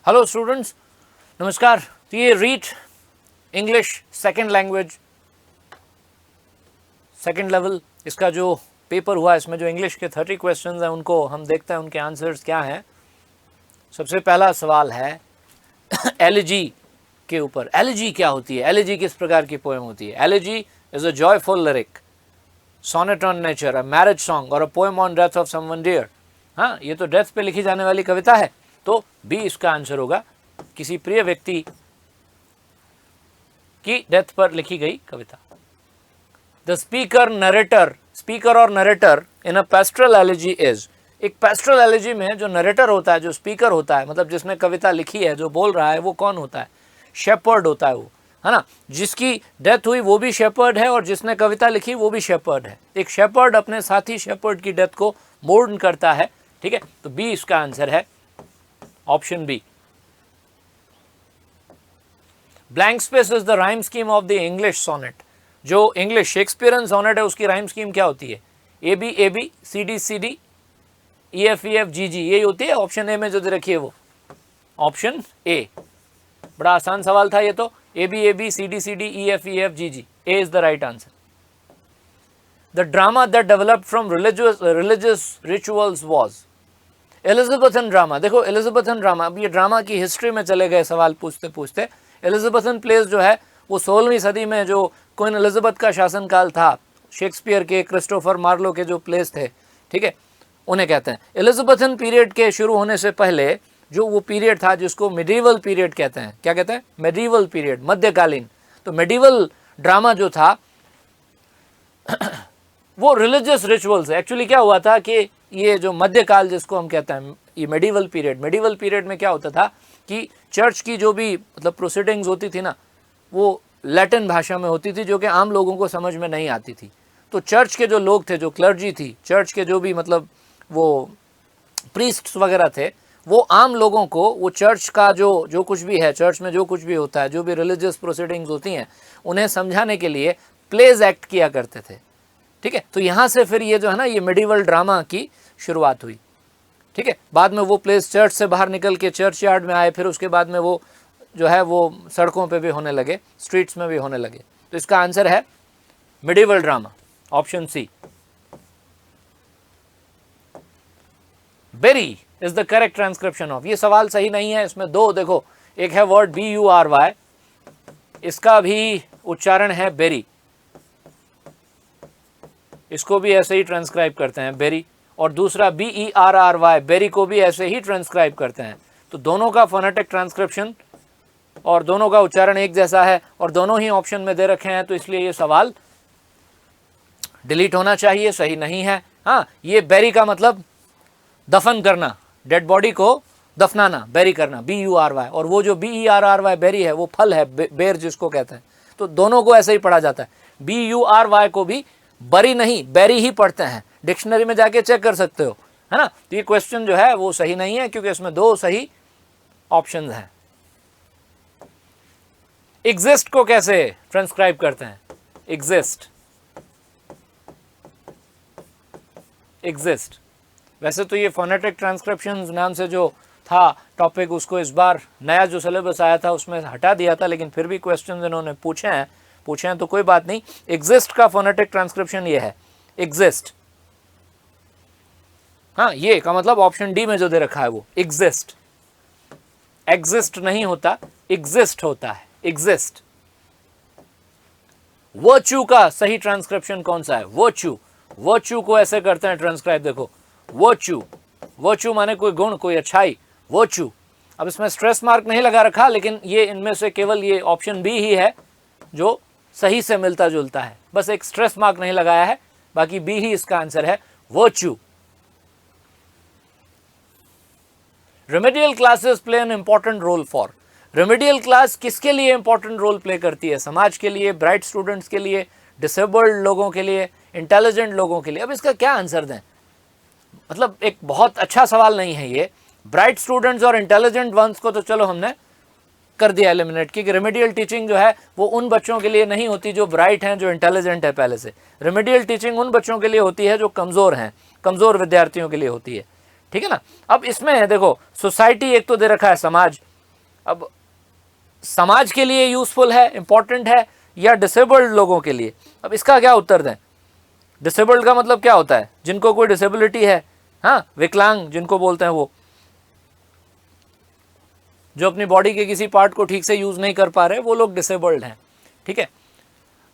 Hello students, नमस्कार। तो ये read English second language second level इसका जो पेपर हुआ, इसमें जो इंग्लिश के 30 क्वेश्चंस हैं उनको हम देखते हैं, उनके आंसर्स क्या हैं। सबसे पहला सवाल है एलिजी के ऊपर। एलिजी क्या होती है? एलिजी किस प्रकार की पोएम होती है? Elegy is a joyful lyric, sonnet on nature, a marriage song और a poem on death of someone dear. हाँ, ये तो डेथ पे लिखी जाने वाली कविता है, तो बी इसका आंसर होगा, किसी प्रिय व्यक्ति की डेथ पर लिखी गई कविता। द स्पीकर नरेटर, स्पीकर और narrator in a पेस्ट्रल elegy is. एक पेस्ट्रल एलिजी में जो नरेटर होता है, जो स्पीकर होता है, मतलब जिसने कविता लिखी है, जो बोल रहा है, वो कौन होता है? शेपर्ड होता है वो, है ना। जिसकी डेथ हुई वो भी शेपर्ड है और जिसने कविता लिखी वो भी शेपर्ड है। एक शेपर्ड अपने साथी शेपर्ड की डेथ को मोर्न करता है, ठीक है। तो बी इसका आंसर है, option B. Blank space is the rhyme scheme of the English sonnet. जो इंग्लिश शेक्सपियरन सोनेट है उसकी राइम स्कीम क्या होती है? A B C D E F G G, यही होती है। ऑप्शन ए में जो दे रखी है वो ऑप्शन ए। बड़ा आसान सवाल था ये तो। A B C D E F G G, A is the right answer. The drama that developed from religious rituals was Elizabethan drama. देखो एलिजाबेथन ड्रामा, अब ये ड्रामा की हिस्ट्री में चले गए सवाल पूछते पूछते। एलिजाबेथन प्लेस जो है वो 16वीं सदी में जो क्वीन एलिजाबेथ का शासनकाल था, शेक्सपियर के, क्रिस्टोफर मार्लो के जो प्लेस थे, ठीक है, उन्हें कहते हैं। एलिजाबेथन पीरियड के शुरू होने से पहले जो वो पीरियड था जिसको मिडीवल पीरियड कहते हैं। क्या कहते हैं? मिडीवल पीरियड, मध्यकालीन। तो मिडीवल ड्रामा जो था वो रिलीजियस रिचुअल्स है। एक्चुअली क्या हुआ था कि ये जो मध्यकाल जिसको हम कहते हैं, ये मेडिवल पीरियड में क्या होता था कि चर्च की जो भी मतलब प्रोसीडिंग्स होती थी ना, वो लैटिन भाषा में होती थी, जो कि आम लोगों को समझ में नहीं आती थी। तो चर्च के जो लोग थे, जो क्लर्जी थी, चर्च के जो भी मतलब वो प्रीस्ट्स वगैरह थे, वो आम लोगों को वो चर्च का जो कुछ भी है, चर्च में जो कुछ भी होता है, जो भी रिलीजियस प्रोसीडिंग्स होती हैं, उन्हें समझाने के लिए प्लेज एक्ट किया करते थे, ठीक है। तो यहाँ से फिर ये जो है ना, ये मिडीवल ड्रामा की शुरुआत हुई, ठीक है। बाद में वो प्लेस चर्च से बाहर निकल के चर्च यार्ड में आए, फिर उसके बाद में वो जो है वो सड़कों पे भी होने लगे, स्ट्रीट्स में भी होने लगे। तो इसका आंसर है medieval drama, option C. Berry is the correct transcription of. ये सवाल सही नहीं है, इसमें दो देखो, एक है वर्ड BURY, इसका भी उच्चारण है बेरी, इसको भी ऐसे ही ट्रांसक्राइब करते हैं बेरी, और दूसरा BERRY, बेरी को भी ऐसे ही ट्रांसक्राइब करते हैं। तो दोनों का फोनेटिक ट्रांसक्रिप्शन और दोनों का उच्चारण एक जैसा है और दोनों ही ऑप्शन में दे रखे हैं, तो इसलिए ये सवाल डिलीट होना चाहिए, सही नहीं है। हाँ, ये बेरी का मतलब दफन करना, डेड बॉडी को दफनाना, बेरी करना, BURY, और वो जो BERRY बेरी है वो फल है, बेर जिसको कहते हैं। तो दोनों को ऐसे ही पढ़ा जाता है। BURY को भी बरी नहीं, बेरी ही पढ़ते हैं। डिक्शनरी में जाके चेक कर सकते हो, है ना। तो ये क्वेश्चन जो है वो सही नहीं है, क्योंकि इसमें दो सही ऑप्शंस हैं। एग्जिस्ट को कैसे ट्रांसक्राइब करते हैं? एग्जिस्ट। वैसे तो ये फोनेटिक ट्रांसक्रिप्शन नाम से जो था टॉपिक, उसको इस बार नया जो सिलेबस आया था उसमें हटा दिया था, लेकिन फिर भी क्वेश्चन इन्होंने पूछे हैं तो कोई बात नहीं। एग्जिस्ट का फोनेटिक ट्रांसक्रिप्शन ये है, एग्जिस्ट। हाँ, ये का मतलब ऑप्शन डी में जो दे रखा है वो एग्जिस्ट। एग्जिस्ट नहीं होता, एग्जिस्ट होता है, एग्जिस्ट। वर्च्यू का सही ट्रांसक्रिप्शन कौन सा है? वर्च्यू को ऐसे करते हैं ट्रांसक्राइब, देखो वर्च्यू माने कोई गुण, कोई अच्छाई, वर्च्यू। अब इसमें स्ट्रेस मार्क नहीं लगा रखा, लेकिन ये इनमें से केवल ये ऑप्शन बी ही है जो सही से मिलता जुलता है, बस एक स्ट्रेस मार्क नहीं लगाया है, बाकी बी ही इसका आंसर है, virtue. Remedial classes play an important role for. Remedial class किसके लिए इंपॉर्टेंट रोल प्ले करती है? समाज के लिए, ब्राइट स्टूडेंट्स के लिए, डिसेबल्ड लोगों के लिए, इंटेलिजेंट लोगों के लिए। अब इसका क्या आंसर दें? मतलब एक बहुत अच्छा सवाल नहीं है ये। ब्राइट स्टूडेंट्स और इंटेलिजेंट वंस को तो चलो हमने कर दिया एलिमिनेट, क्योंकि रेमेडियल टीचिंग जो है वो उन बच्चों के लिए नहीं होती जो ब्राइट हैं, जो इंटेलिजेंट है पहले से। रेमेडियल टीचिंग उन बच्चों के लिए होती है जो कमज़ोर हैं, कमज़ोर विद्यार्थियों के लिए होती है, ठीक है ना। अब इसमें देखो सोसाइटी एक तो दे रखा है समाज, अब समाज के लिए यूजफुल है, इंपॉर्टेंट है, या डिसेबल्ड लोगों के लिए? अब इसका क्या उत्तर दें? डिसेबल्ड का मतलब क्या होता है? जिनको कोई डिसेबिलिटी है, हाँ, विकलांग जिनको बोलते हैं, वो जो अपनी बॉडी के किसी पार्ट को ठीक से यूज नहीं कर पा रहे, वो लोग डिसेबल्ड हैं, ठीक है।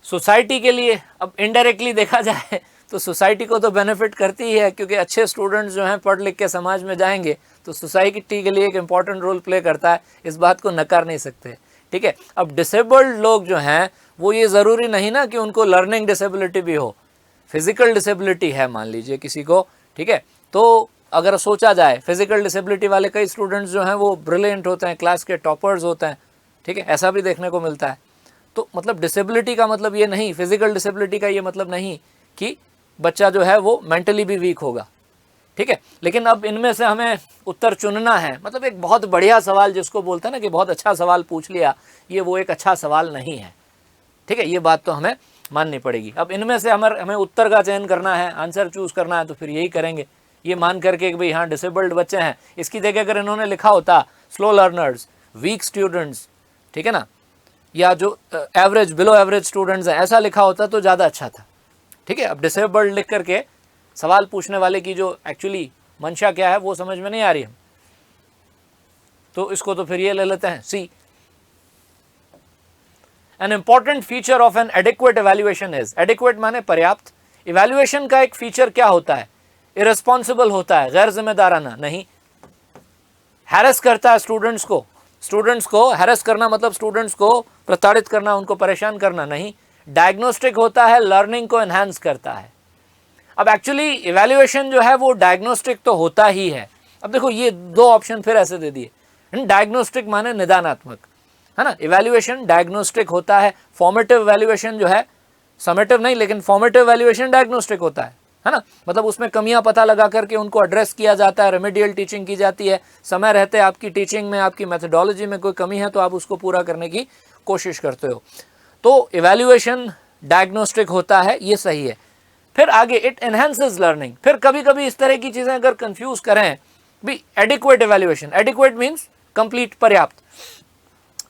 सोसाइटी के लिए अब इनडायरेक्टली देखा जाए तो सोसाइटी को तो बेनिफिट करती ही है, क्योंकि अच्छे स्टूडेंट्स जो हैं पढ़ लिख के समाज में जाएंगे तो सोसाइटी के लिए एक इंपॉर्टेंट रोल प्ले करता है, इस बात को नकार नहीं सकते, ठीक है। अब डिसेबल्ड लोग जो हैं वो ये ज़रूरी नहीं ना कि उनको लर्निंग डिसेबिलिटी भी हो, फिजिकल डिसेबिलिटी है मान लीजिए किसी को, ठीक है, तो अगर सोचा जाए फिजिकल डिसेबिलिटी वाले कई स्टूडेंट्स जो हैं वो ब्रिलियंट होते हैं, क्लास के टॉपर्स होते हैं, ठीक है, ऐसा भी देखने को मिलता है। तो मतलब डिसेबिलिटी का मतलब ये नहीं, फिजिकल डिसेबिलिटी का ये मतलब नहीं कि बच्चा जो है वो मेंटली भी वीक होगा, ठीक है। लेकिन अब इनमें से हमें उत्तर चुनना है, मतलब एक बहुत बढ़िया सवाल जिसको बोलते हैं ना कि बहुत अच्छा सवाल पूछ लिया, ये वो एक अच्छा सवाल नहीं है, ठीक है, ये बात तो हमें माननी पड़ेगी। अब इनमें से हमें उत्तर का चयन करना है, आंसर चूज करना है, तो फिर यही करेंगे, ये मान करके कि भाई हाँ डिसेबल्ड बच्चे हैं। इसकी जगह अगर इन्होंने लिखा होता स्लो लर्नर्स, वीक स्टूडेंट्स, ठीक है ना, या जो एवरेज बिलो एवरेज स्टूडेंट्स हैं, ऐसा लिखा होता तो ज़्यादा अच्छा था, ठीक है। अब डिसेबल्ड लिख करके सवाल पूछने वाले की जो एक्चुअली मंशा क्या है वो समझ में नहीं आ रही हम, तो इसको तो फिर ये ले लेते हैं C. An important feature of an adequate evaluation is, adequate माने पर्याप्त, इवैल्यूएशन का एक फीचर क्या होता है? इरेस्पॉन्सिबल होता है, गैर जिम्मेदाराना नहीं, हैरेस करता है स्टूडेंट्स को हैरेस करना मतलब स्टूडेंट्स को प्रताड़ित करना, उनको परेशान करना नहीं, डायग्नोस्टिक होता है, लर्निंग को एनहांस करता है। अब एक्चुअली इवैल्यूएशन जो है वो डायग्नोस्टिक तो होता ही है। अब देखो ये दो ऑप्शन फिर ऐसे दे दिए, डायग्नोस्टिक माने निदानात्मक, है ना, इवैल्यूएशन डायग्नोस्टिक होता है, फॉर्मेटिव इवैल्यूएशन जो है, समेटिव नहीं लेकिन फॉर्मेटिव इवैल्यूएशन डायग्नोस्टिक होता है ना, मतलब उसमें कमियां पता लगा करके उनको एड्रेस किया जाता है, रेमेडियल टीचिंग की जाती है, समय रहते आपकी टीचिंग में, आपकी मेथोडोलॉजी में कोई कमी है तो आप उसको पूरा करने की कोशिश करते हो। तो इवैल्यूएशन डायग्नोस्टिक होता है, ये सही है। फिर आगे इट एनहांसेस लर्निंग, फिर कभी कभी इस तरह की चीजें अगर कंफ्यूज करें भी, adequate evaluation, adequate means complete, पर्याप्त,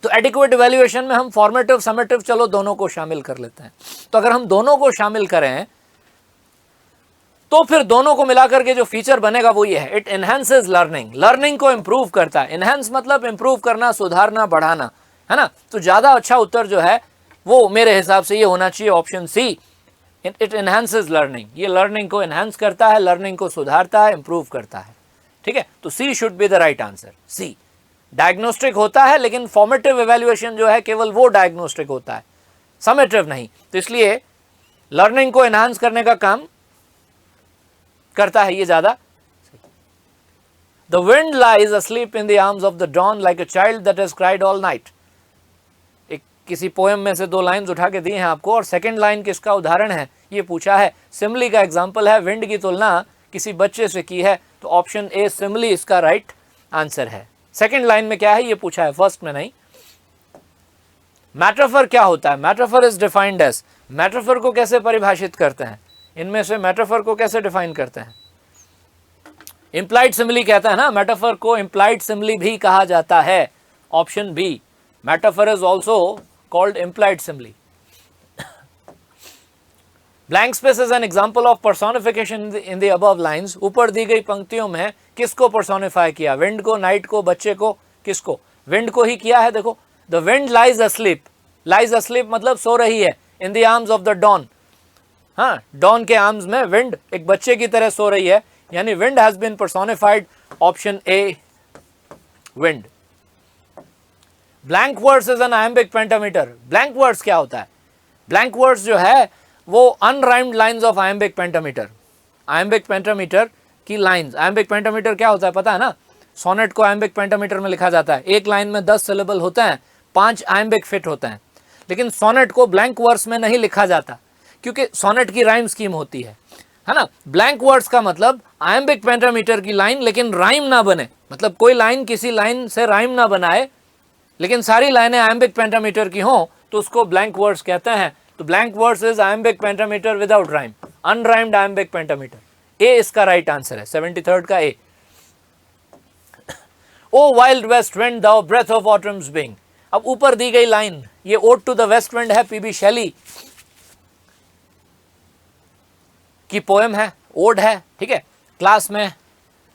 तो एडिक्वेट इवैल्यूएशन में हम फॉर्मेटिव समेटिव चलो दोनों को शामिल कर लेते हैं। तो अगर हम दोनों को शामिल करें तो फिर दोनों को मिलाकर के जो फीचर बनेगा वो ये है, इट एनहांसेस लर्निंग, लर्निंग को इंप्रूव करता है। एनहांस मतलब इंप्रूव करना, सुधारना, बढ़ाना, है ना। तो ज्यादा अच्छा उत्तर जो है वो मेरे हिसाब से ये होना चाहिए option C, it enhances learning, ये लर्निंग को एनहांस करता है, लर्निंग को सुधारता है, इंप्रूव करता है, ठीक है। तो C should be the right answer, C. Diagnostic होता है लेकिन फॉर्मेटिव इवैल्यूएशन जो है केवल वो डायग्नोस्टिक होता है, समेटिव नहीं, तो इसलिए लर्निंग को एनहांस करने का काम करता है ये ज्यादा। The wind lies asleep in the arms of the dawn like a child that has cried all night। एक किसी पोएम में से दो लाइंस उठा के दी हैं आपको, और सेकंड लाइन किसका उदाहरण है ये पूछा है, सिमली का एग्जाम्पल है, विंड की तुलना किसी बच्चे से की है, तो ऑप्शन ए सिमली इसका राइट आंसर है। सेकंड लाइन में क्या है ये पूछा है, फर्स्ट में नहीं। मेटाफर क्या होता है? Metaphor is defined as, metaphor को कैसे परिभाषित करते हैं, इनमें से मेटाफर को कैसे डिफाइन करते हैं? इंप्लाइड सिमिली कहता है ना, मेटाफर को इंप्लाइड सिमिली भी कहा जाता है, option B, metaphor is also called implied simile. Blank space is an example of personification in the above lines. ऊपर दी गई पंक्तियों में किसको पर्सोनिफाई किया? विंड को, नाइट को, बच्चे को, किसको? विंड को ही किया है। देखो, the wind lies asleep, lies asleep मतलब सो रही है, in the arms of the dawn, हाँ, डॉन के आर्म्स में विंड एक बच्चे की तरह सो रही है, यानी wind has been personified, option A wind. Blank words is an iambic pentameter. Blank words क्या होता है? ब्लैंक वर्ड्स जो है वो unrhymed lines of iambic pentameter, iambic pentameter की लाइंस। आयम्बिक पेंटामीटर क्या होता है पता है ना? सोनेट को आयम्बिक पेंटामीटर में लिखा जाता है, एक लाइन में 10 सिलेबल होते हैं, 5 आयम्बिक फिट होते हैं, लेकिन सोनेट को ब्लैंक वर्ड्स में नहीं लिखा जाता क्योंकि सोनेट की राइम स्कीम होती है ना। ब्लैंक वर्ड्स का मतलब आयम्बिक पेंटामीटर की लाइन लेकिन राइम ना बने, मतलब कोई लाइन किसी लाइन से राइम ना बनाए लेकिन सारी लाइनें आयम्बिक पेंटामीटर की हों तो उसको ब्लैंक वर्ड्स कहते हैं। तो blank words is iambic pentameter without rhyme, unrhymed iambic pentameter. A इसका राइट आंसर है, 73rd का A. O wild west wind thou breath of autumn's being. अब ऊपर दी गई लाइन ये ode to the west wind है, पीबी शैली की पोएम है, ओड है, ठीक है। क्लास में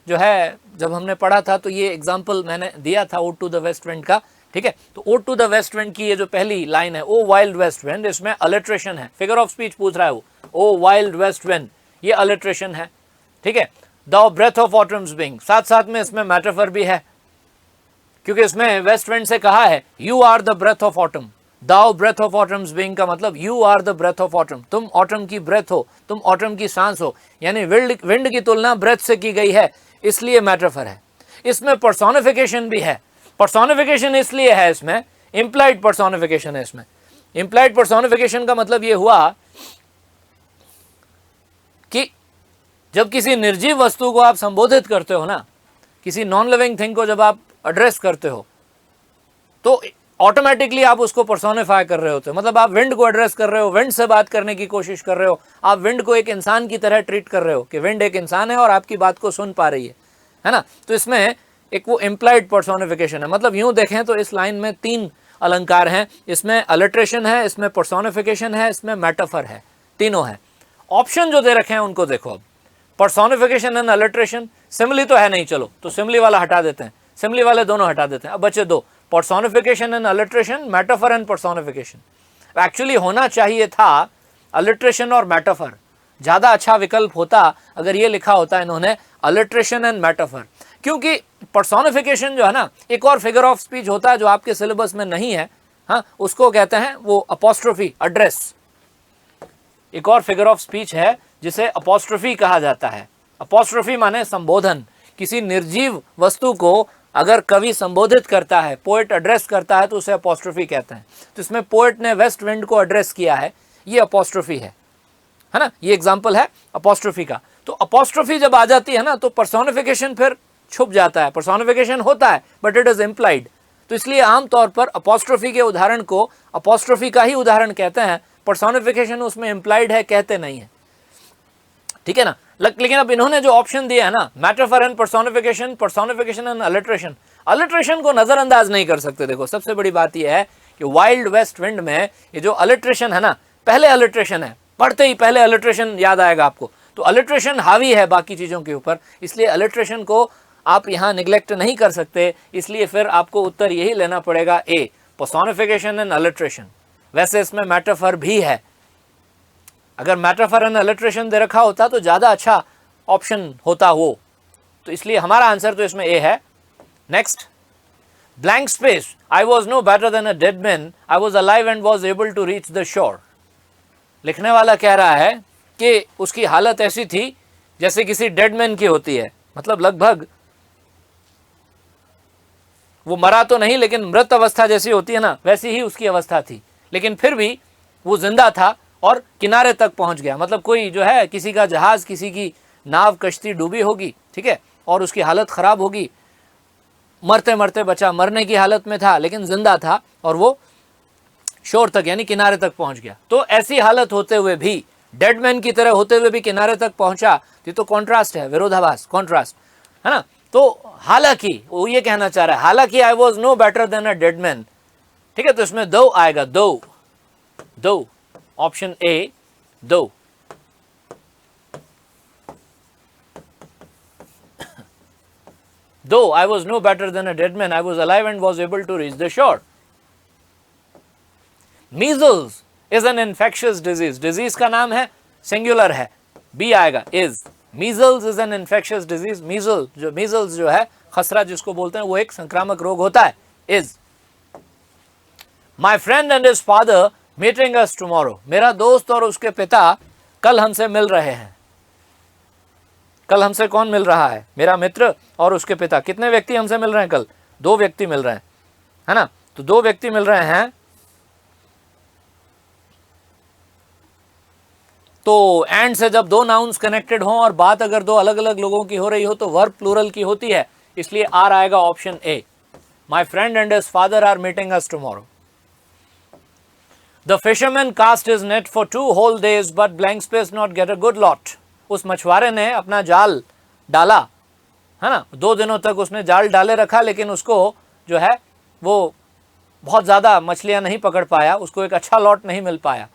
जो है जब हमने पढ़ा था तो ये एग्जाम्पल मैंने दिया था ode to the west wind का, ठीक है। तो ode to the west wind की ये जो पहली लाइन है ओ वाइल्ड वेस्ट विंड, इसमें अलिट्रेशन है, फिगर ऑफ स्पीच पूछ रहा है वो, ओ वाइल्ड वेस्ट विंड, ये अलिट्रेशन है, ठीक है। The breath of autumn's being, साथ साथ में इसमें मेटाफर भी है, क्योंकि इसमें वेस्ट विंड से कहा है you are the breath of autumn, thou breath of autumn's being का मतलब you are the breath of autumn, तुम ऑटम की ब्रेथ हो, तुम ऑटम की सांस हो, यानी विंड की तुलना ब्रेथ से की गई है, इसलिए मेटाफर है। इसमें पर्सोनिफिकेशन भी है, पर्सोनिफिकेशन इसलिए है, इसमें इंप्लाइड पर्सोनिफिकेशन है। इसमें इंप्लाइड पर्सोनिफिकेशन का मतलब ये हुआ कि जब किसी निर्जीव वस्तु को आप संबोधित करते हो ना, किसी नॉन लिविंग थिंग को जब आप एड्रेस करते हो तो ऑटोमेटिकली आप उसको पर्सोनिफाई कर रहे होते हो। मतलब आप विंड को एड्रेस कर रहे हो, विंड से बात करने की कोशिश कर रहे हो, आप विंड को एक इंसान की तरह ट्रीट कर रहे हो कि विंड एक इंसान है और आपकी बात को सुन पा रही है ना। तो इसमें एक वो इम्प्लाइड पर्सोनिफिकेशन है। मतलब यूं देखें तो इस लाइन में 3 अलंकार हैं, इसमें अलिट्रेशन है, इसमें पर्सोनिफिकेशन है, इसमें मेटाफर है, तीनों है। ऑप्शन जो दे रखे हैं उनको देखो। अब पर्सोनिफिकेशन एंड अलिट्रेशन, सिमिली तो है नहीं, चलो तो सिमिली वाला हटा देते हैं, सिमिली वाले दोनों हटा देते हैं, अब बचे 2, personification and alliteration, metaphor and personification. Actually होना चाहिए था अलिट्रेशन और मेटाफर, ज़्यादा अच्छा विकल्प होता अगर ये लिखा होता इन्होंने अलिट्रेशन एंड मेटाफर, क्योंकि पर्सोनिफिकेशन जो है ना, एक और फिगर ऑफ स्पीच होता है जो आपके सिलेबस में नहीं है, हाँ, उसको कहते हैं वो अपोस्ट्रोफी, एड्रेस। एक और फिगर ऑफ स्पीच है जिसे अपोस्ट्रोफी कहा जाता है। अपोस्ट्रोफी माने संबोधन, किसी निर्जीव वस्तु को अगर कवि संबोधित करता है, पोएट एड्रेस करता है तो उसे अपोस्ट्रोफी कहते हैं। तो इसमें पोएट ने वेस्ट विंड को एड्रेस किया है, ये अपोस्ट्रोफी है ना, ये एग्जाम्पल है अपोस्ट्रोफी का। तो अपोस्ट्रोफी जब आ जाती है ना तो पर्सोनिफिकेशन फिर छुप जाता है, पर्सोनिफिकेशन होता है बट इट इज इम्प्लाइड। तो इसलिए आमतौर पर अपोस्ट्रोफी के उदाहरण को अपोस्ट्रोफी का ही उदाहरण कहते हैं, पर्सोनिफिकेशन उसमें इम्प्लाइड है कहते नहीं है, ठीक है ना। लेकिन अब इन्होंने जो ऑप्शन दिया है ना, metaphor and personification, personification and alliteration, alliteration को नजरअंदाज नहीं कर सकते। देखो सबसे बड़ी बात यह है कि वाइल्ड वेस्ट विंड में ये जो अलिट्रेशन है ना, पहले अलिट्रेशन है, पढ़ते ही पहले अलिट्रेशन याद आएगा आपको, तो अलिट्रेशन हावी है बाकी चीजों के ऊपर, इसलिए अलिट्रेशन को आप यहाँ निग्लेक्ट नहीं कर सकते, इसलिए फिर आपको उत्तर यही लेना पड़ेगा ए, पर्सोनिफिकेशन एंड अलिट्रेशन। वैसे इसमें मेटाफर भी है, अगर मेटाफर एंड अलिट्रेशन दे रखा होता तो ज़्यादा अच्छा ऑप्शन होता वो, तो इसलिए हमारा आंसर तो इसमें ए है। Next, blank space, I was no better than a dead man, I was alive and was able to reach the shore. लिखने वाला कह रहा है कि उसकी हालत ऐसी थी जैसे किसी डेड मैन की होती है, मतलब लगभग वो मरा तो नहीं लेकिन मृत अवस्था जैसी होती है ना, वैसी ही उसकी अवस्था थी, लेकिन फिर भी वो जिंदा था और किनारे तक पहुंच गया। मतलब कोई जो है किसी का जहाज, किसी की नाव, कश्ती डूबी होगी, ठीक है, और उसकी हालत खराब होगी, मरते मरते बचा, मरने की हालत में था लेकिन जिंदा था और वो शोर तक यानी किनारे तक पहुंच गया। तो ऐसी हालत होते हुए भी, डेड मैन की तरह होते हुए भी किनारे तक पहुंचा, ये तो कॉन्ट्रास्ट है, विरोधाभास, कॉन्ट्रास्ट है ना। तो हालांकि वो ये कहना चाह रहा है, हालांकि I was no better than a dead man, ठीक है, तो इसमें दो आएगा, दो ऑप्शन ए, दो। Though I was no better than a dead man, I was alive and was able to reach the shore. Measles is an infectious disease. Disease का नाम है, singular है, B आएगा, is. Measles is an infectious disease. Measles जो है, खसरा जिसको बोलते हैं, वो एक संक्रामक रोग होता है, is. My friend and his father meeting us tomorrow. मेरा दोस्त और उसके पिता कल हमसे मिल रहे हैं। कल हमसे कौन मिल रहा है? मेरा मित्र और उसके पिता। कितने व्यक्ति हमसे मिल रहे हैं कल? 2 व्यक्ति मिल रहे हैं, है ना। तो 2 व्यक्ति मिल रहे हैं, तो एंड से जब 2 नाउन्स कनेक्टेड हों और बात अगर 2 अलग अलग लोगों की हो रही हो तो वर्ब प्लूरल की होती है, इसलिए आर आएगा option A. My friend and his father are meeting us tomorrow. The fisherman cast his net for 2 whole days but blank space not get a good lot. उस मछुआरे ने अपना जाल डाला है ना। 2 दिनों तक उसने जाल डाले रखा, लेकिन उसको जो है वो बहुत ज़्यादा मछलियां नहीं पकड़ पाया, उसको एक अच्छा लॉट नहीं मिल पाया।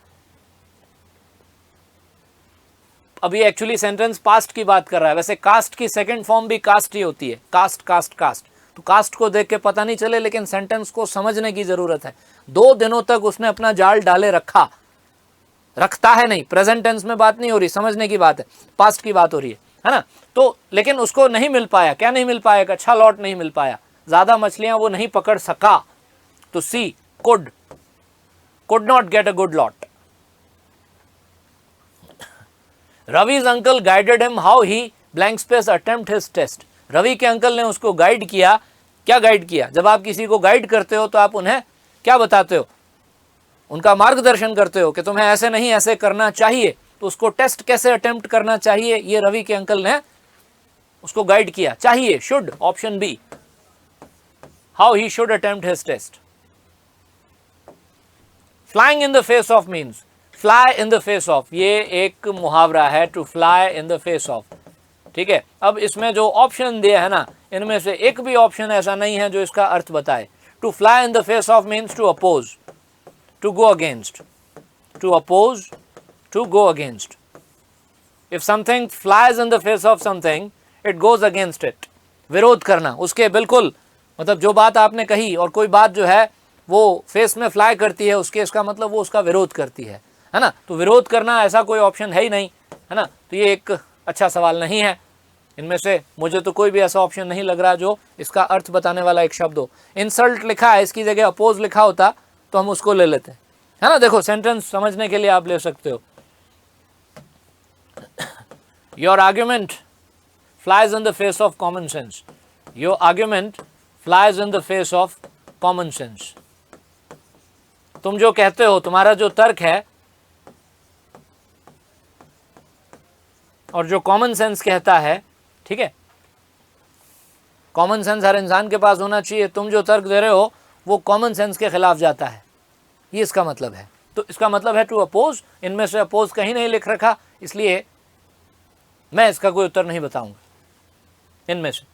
अब ये एक्चुअली सेंटेंस पास्ट की बात कर रहा है। वैसे कास्ट की सेकंड फॉर्म भी कास्ट ही होती है, कास्ट कास्ट कास्ट। तो कास्ट को देख के पता नहीं चले, लेकिन सेंटेंस को समझने की जरूरत है। 2 दिनों तक उसने अपना जाल डाले रखा, रखता है नहीं, प्रेजेंट टेंस में बात नहीं हो रही, समझने की बात है, पास्ट की बात हो रही है ना। तो लेकिन उसको नहीं मिल पाया, क्या नहीं मिल पाया, एक अच्छा लॉट नहीं मिल पाया, ज्यादा मछलियां वो नहीं पकड़ सका। तो सी, could not get a good lot. Ravi's uncle guided him how he blank space attempt his test. Ravi के अंकल ने उसको गाइड किया। क्या गाइड किया? जब आप किसी को गाइड करते हो तो आप उन्हें क्या बताते हो? उनका मार्गदर्शन करते हो कि तुम्हें ऐसे नहीं ऐसे करना चाहिए। तो उसको टेस्ट कैसे अटेम्प्ट करना चाहिए, ये रवि के अंकल ने उसको गाइड किया। चाहिए, should, option B, how he should attempt his test. Flying in the face of means, fly in the face of, ये एक मुहावरा है, to fly in the face of. ठीक है, अब इसमें जो ऑप्शन दिया है ना, इनमें से एक भी ऑप्शन ऐसा नहीं है जो इसका अर्थ बताए। To fly in the face of means to oppose, to go against, to oppose, to go against. If something flies in the face of something, it goes against it. विरोध करना उसके, बिल्कुल, मतलब जो बात आपने कही और कोई बात जो है वो फेस में फ्लाई करती है उसके, इसका मतलब वो उसका विरोध करती है ना। तो विरोध करना ऐसा कोई ऑप्शन है ही नहीं, है ना। तो ये एक अच्छा सवाल नहीं है। इनमें से मुझे तो कोई भी ऐसा ऑप्शन नहीं लग रहा जो इसका अर्थ बताने वाला एक शब्द हो। इंसल्ट लिखा है, इसकी जगह अपोज लिखा होता तो हम उसको ले लेते, है ना। देखो, सेंटेंस समझने के लिए आप ले सकते हो। Your argument flies in the face of common sense, your argument flies in the face of common sense. तुम जो कहते हो, तुम्हारा जो तर्क है और जो कॉमन सेंस कहता है, ठीक है, कॉमन सेंस हर इंसान के पास होना चाहिए। तुम जो तर्क दे रहे हो वो कॉमन सेंस के खिलाफ जाता है, ये इसका मतलब है। तो इसका मतलब है टू अपोज। इनमें से अपोज कहीं नहीं लिख रखा, इसलिए मैं इसका कोई उत्तर नहीं बताऊंगा इनमें से।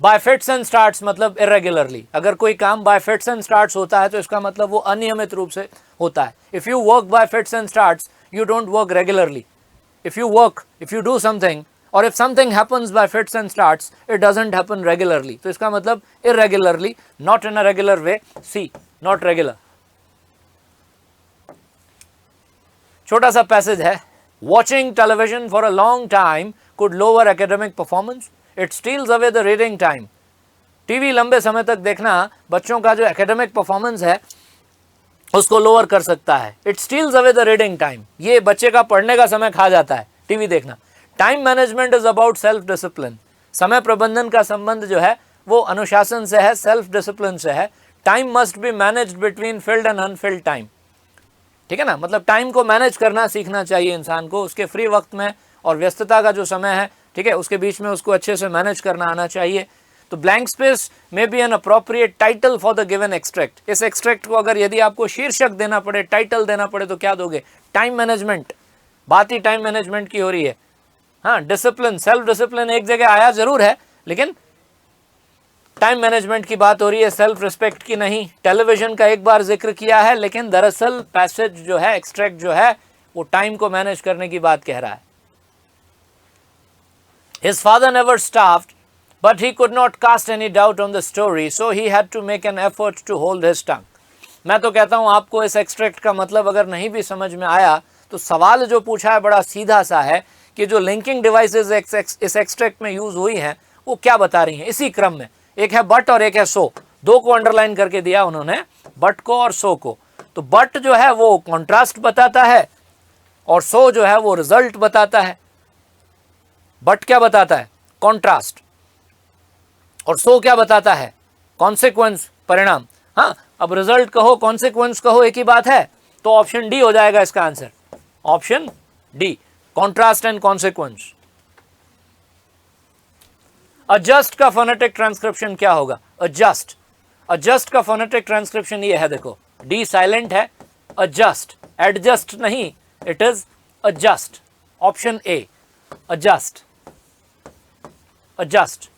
बाय फिट्स एंड स्टार्ट्स मतलब इरेगुलरली। अगर कोई काम बाय फिट्स एंड स्टार्ट्स होता है तो इसका मतलब वो अनियमित रूप से होता है। If you work by fits and starts, you don't work regularly. If you work, if you do something, or if something happens by fits and starts, it doesn't happen regularly. तो इसका मतलब irregularly, not in a regular way. C, not regular. छोटा सा passage है। Watching television for a long time could lower academic performance. It steals away the reading time. TV लंबे समय तक देखना बच्चों का जो एकेडमिक परफॉर्मेंस है उसको लोअर कर सकता है। It steals away the reading time, ये बच्चे का पढ़ने का समय खा जाता है टीवी देखना। Time management is about self discipline, समय प्रबंधन का संबंध जो है वो अनुशासन से है, सेल्फ डिसिप्लिन से है। Time must be managed between filled and Anfield time, ठीक है ना। मतलब टाइम को मैनेज करना सीखना चाहिए इंसान को, उसके फ्री वक्त में और व्यस्तता का जो समय है, ठीक है, उसके बीच में उसको अच्छे से मैनेज करना आना चाहिए। तो ब्लैंक स्पेस में be an appropriate title for the given extract. इस एक्सट्रैक्ट को अगर यदि आपको शीर्षक देना पड़े, टाइटल देना पड़े, तो क्या दोगे? Time management. बात ही टाइम मैनेजमेंट की हो रही है। हाँ, डिसिप्लिन, सेल्फ डिसिप्लिन एक जगह आया जरूर है, लेकिन टाइम मैनेजमेंट की बात हो रही है, सेल्फ रिस्पेक्ट की नहीं। टेलीविजन का एक बार जिक्र किया है, लेकिन दरअसल पैसेज जो है, एक्सट्रैक्ट जो है, वो टाइम को मैनेज करने की बात कह रहा है। His father never starved, but he could not cast any doubt on the story, so he had to make an effort to hold his tongue. मैं तो कहता हूँ आपको इस एक्सट्रैक्ट का मतलब अगर नहीं भी समझ में आया तो सवाल जो पूछा है बड़ा सीधा सा है कि जो लिंकिंग डिवाइसेस इस एक्सट्रैक्ट में यूज हुई हैं वो क्या बता रही हैं इसी क्रम में। एक है बट और एक है सो, दो को अंडरलाइन करके दिया उन्होंने, बट को और सो को। तो बट जो है वो कॉन्ट्रास्ट बताता है और सो जो है वो रिजल्ट बताता है। बट क्या बताता है? कॉन्ट्रास्ट। और सो क्या बताता है? कॉन्सिक्वेंस, परिणाम। हाँ, अब रिजल्ट कहो, कॉन्सिक्वेंस कहो, एक ही बात है। तो ऑप्शन डी हो जाएगा इसका answer, option D, contrast and consequence. Adjust का फोनेटिक ट्रांसक्रिप्शन क्या होगा? अजस्ट, अजस्ट का फोनेटिक ट्रांसक्रिप्शन ये है, देखो, डी साइलेंट है, अजस्ट, एडजस्ट नहीं, it is adjust, option A, adjust. adjust.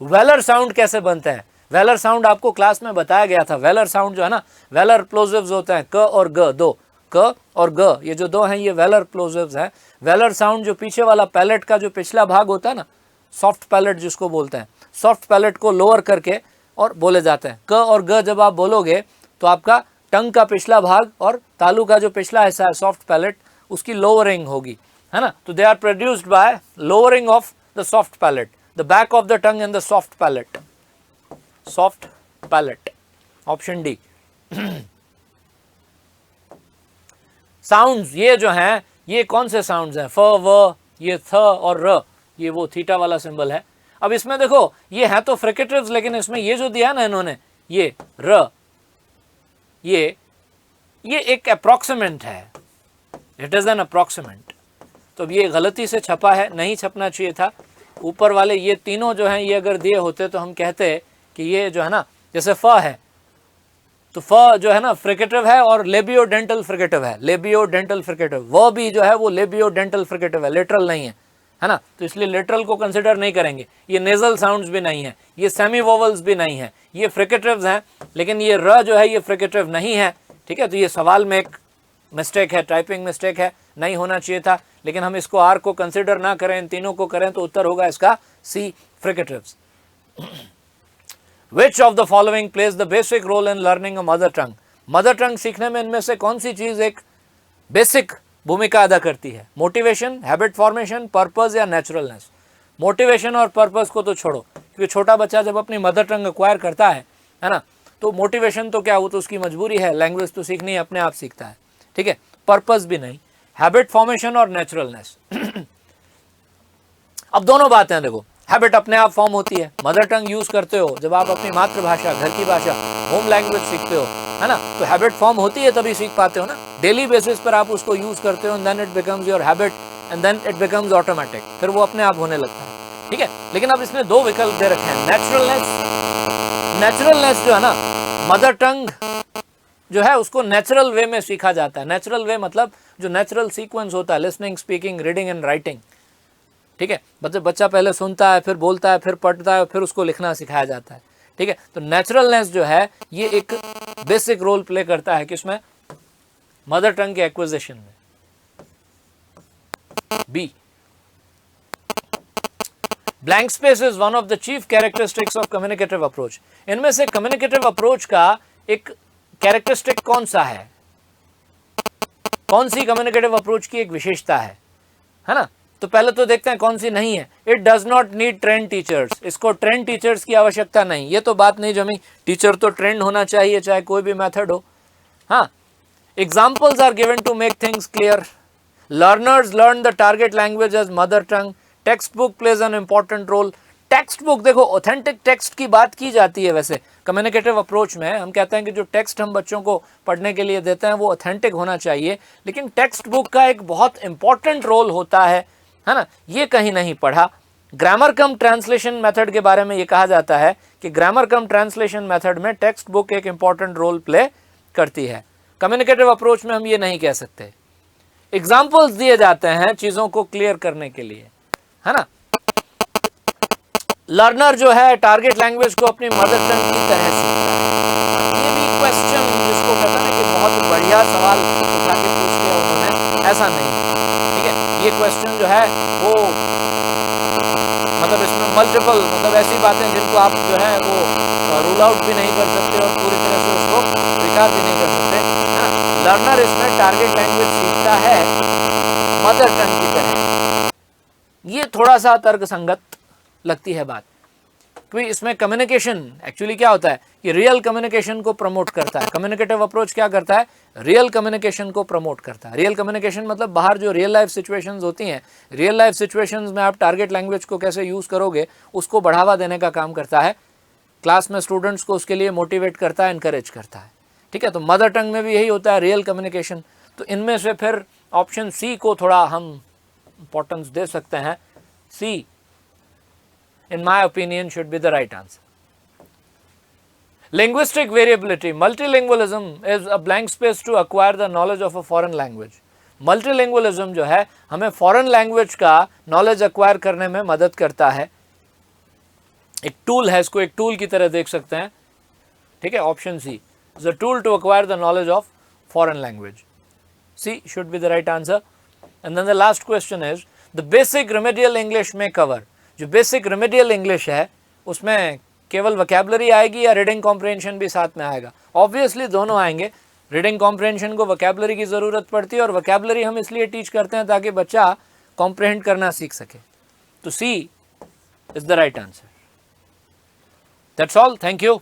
Velar sound कैसे बनते हैं? वेलर साउंड आपको क्लास में बताया गया था। वेलर साउंड जो है ना, वेलर प्लोजिव्स होते हैं, क और ग, दो क और ग, ये जो दो हैं ये वेलर प्लोजिव्स हैं। वेलर साउंड जो पीछे वाला पैलेट का जो पिछला भाग होता है ना, सॉफ्ट पैलेट जिसको बोलते हैं, सॉफ्ट पैलेट को लोअर करके और बोले जाते हैं। क और ग जब आप बोलोगे तो आपका टंग का पिछला भाग और तालू का जो पिछला हिस्सा है सॉफ्ट पैलेट, उसकी लोअरिंग होगी, है ना। तो they are produced by lowering of the soft palate, the back of the tongue and the soft palate, soft palate, option D. Sounds ये जो हैं ये कौन से साउंड्स हैं? फ, व, ये थ और र, ये वो थीटा वाला सिंबल है। अब इसमें देखो ये है तो फ्रिकेटिव्स, लेकिन इसमें ये जो दिया ना इन्होंने, ये र, ये एक अप्रॉक्सीमेंट है, इट इज एन अप्रॉक्सीमेंट। तो ये गलती से छपा है, नहीं छपना चाहिए था। ऊपर वाले ये तीनों जो हैं ये अगर दिए होते तो हम कहते कि ये जो है ना, जैसे फ है तो फ जो है ना फ्रिकेटिव है और लेबियो डेंटल फ्रिकेटिव है, लेबियो डेंटल फ्रिकेटिव। वो भी जो है वो लेबियो डेंटल फ्रिकेटिव है, लेटरल नहीं है ना। तो इसलिए लेटरल को कंसिडर नहीं करेंगे। ये नेजल साउंड्स भी नहीं है, ये सेमी वोवल्स भी नहीं है, ये फ्रिकेटिव्स हैं, लेकिन ये र जो है ये फ्रिकेटिव नहीं है। ठीक है, तो ये सवाल में एक मिस्टेक है, टाइपिंग मिस्टेक है, नहीं होना चाहिए था। लेकिन हम इसको आर को कंसिडर ना करें, इन तीनों को करें, तो उत्तर होगा इसका सी, fricatives. Which of the following plays the basic role in learning a mother tongue? Mother tongue सीखने में इनमें से कौन सी चीज एक बेसिक भूमिका अदा करती है? मोटिवेशन, हैबिट फॉर्मेशन, पर्पस या नेचुरलनेस? मोटिवेशन और पर्पस को तो छोड़ो, क्योंकि छोटा बच्चा जब अपनी मदर टंग एक्वायर करता है ना, तो मोटिवेशन तो क्या, वो तो उसकी मजबूरी है, लैंग्वेज तो सीखनी है, अपने आप सीखता है। ठीक है, पर्पस भी नहीं, हैबिट फॉर्मेशन और नेचुरलनेस। अब दोनों बातें देखो, हैबिट अपने आप फॉर्म होती है, मदर टंग यूज करते हो जब आप अपनी मातृभाषा, घर की भाषा, होम लैंग्वेज सीखते हो, है ना, तो हैबिट फॉर्म होती है तभी सीख पाते हो ना। डेली बेसिस पर आप उसको यूज करते हो, and then it becomes your habit and then it becomes automatic, फिर वो अपने आप होने लगता है। ठीक है, लेकिन अब इसमें दो विकल्प दे रखे हैं, नेचुरलनेस। नेचुरलनेस जो है ना, मदर टंग जो है उसको नेचुरल वे में सीखा जाता है। नेचुरल वे मतलब जो नेचुरल सीक्वेंस होता है, listening, speaking, reading and writing. ठीक है, बच्चा पहले सुनता है, फिर बोलता है, फिर पढ़ता है, फिर उसको लिखना सिखाया जाता है। ठीक है, तो नेचुरलनेस जो है ये एक बेसिक रोल प्ले करता है किसमें? मदर टंग के एक्विजिशन में। B, blank space is one of the chief characteristics of communicative approach. इनमें से कम्युनिकेटिव अप्रोच का एक कैरेक्टरिस्टिक कौन सा है? कौन सी कम्युनिकेटिव अप्रोच की एक विशेषता है ना? तो पहले तो देखते हैं कौन सी नहीं है। It does not need trend teachers, इसको ट्रेंड टीचर्स की आवश्यकता नहीं। ये तो बात नहीं जमी, टीचर तो ट्रेंड होना चाहिए चाहे कोई भी मेथड हो। हाँ, examples are given to make things clear. Learners learn the target language as mother tongue. Text book plays an important role. Text book, देखो ऑथेंटिक टेक्स्ट की बात की जाती है। वैसे कम्युनिकेटिव अप्रोच में हम कहते हैं कि जो टेक्स्ट हम बच्चों को पढ़ने के लिए देते हैं वो ऑथेंटिक होना चाहिए, लेकिन टेक्स्ट बुक का एक बहुत इंपॉर्टेंट रोल होता है ना, ये कहीं नहीं पढ़ा। ग्रामर कम ट्रांसलेशन मेथड के बारे में ये कहा जाता है कि ग्रामर कम ट्रांसलेशन मेथड में टेक्स्ट बुक एक इंपॉर्टेंट रोल प्ले करती है। कम्युनिकेटिव अप्रोच में हम ये नहीं कह सकते। एग्जाम्पल्स दिए जाते हैं चीजों को क्लियर करने के लिए, है ना। लर्नर जो है टारगेट लैंग्वेज को अपनी मदर टंग की तरह सीखता है। ये भी क्वेश्चन जिसको कहते हैं कि बहुत बढ़िया सवाल उठा के पूछ लिया उन्होंने, ऐसा नहीं। ठीक है, ये क्वेश्चन जो है वो मतलब इसमें मल्टीपल मतलब ऐसी बातें जिनको आप जो है वो रूल आउट भी नहीं कर सकते और पूरी तरह से उसको स्वीकार भी नहीं कर सकते, है ना। लर्नर इसमें टारगेट लैंग्वेज सीखता है मदर टंग की तरह। ये थोड़ा सा तर्कसंगत लगती है बात, क्योंकि इसमें कम्युनिकेशन एक्चुअली क्या होता है कि रियल कम्युनिकेशन को प्रमोट करता है। कम्युनिकेटिव अप्रोच क्या करता है? रियल कम्युनिकेशन को प्रमोट करता है। रियल कम्युनिकेशन मतलब बाहर जो रियल लाइफ सिचुएशंस होती हैं, रियल लाइफ सिचुएशंस में आप टारगेट लैंग्वेज को कैसे यूज़ करोगे उसको बढ़ावा देने का काम करता है। क्लास में स्टूडेंट्स को उसके लिए मोटिवेट करता है, इनकरेज करता है। ठीक है, तो मदर टंग में भी यही होता है, रियल कम्युनिकेशन। तो इनमें से फिर ऑप्शन सी को थोड़ा हम इंपॉर्टेंस दे सकते हैं। सी in my opinion should be the right answer. Linguistic variability. Multilingualism is a blank space to acquire the knowledge of a foreign language. Multilingualism जो है हमें फॉरेन लैंग्वेज का नॉलेज एक्वायर करने में मदद करता है, एक टूल है, इसको एक टूल की तरह देख सकते हैं, ठीक है। Option C is a tool to acquire the knowledge of foreign language, C should be the right answer. And then the last question is the basic remedial English में कवर, जो बेसिक रेमेडियल इंग्लिश है उसमें केवल vocabulary आएगी या reading comprehension भी साथ में आएगा? ऑब्वियसली दोनों आएंगे। रीडिंग कॉम्प्रिहेंशन को वोकैबुलरी की ज़रूरत पड़ती है और वोकैबुलरी हम इसलिए टीच करते हैं ताकि बच्चा कॉम्प्रिहेंड करना सीख सके। तो C is the right answer. That's all, thank you.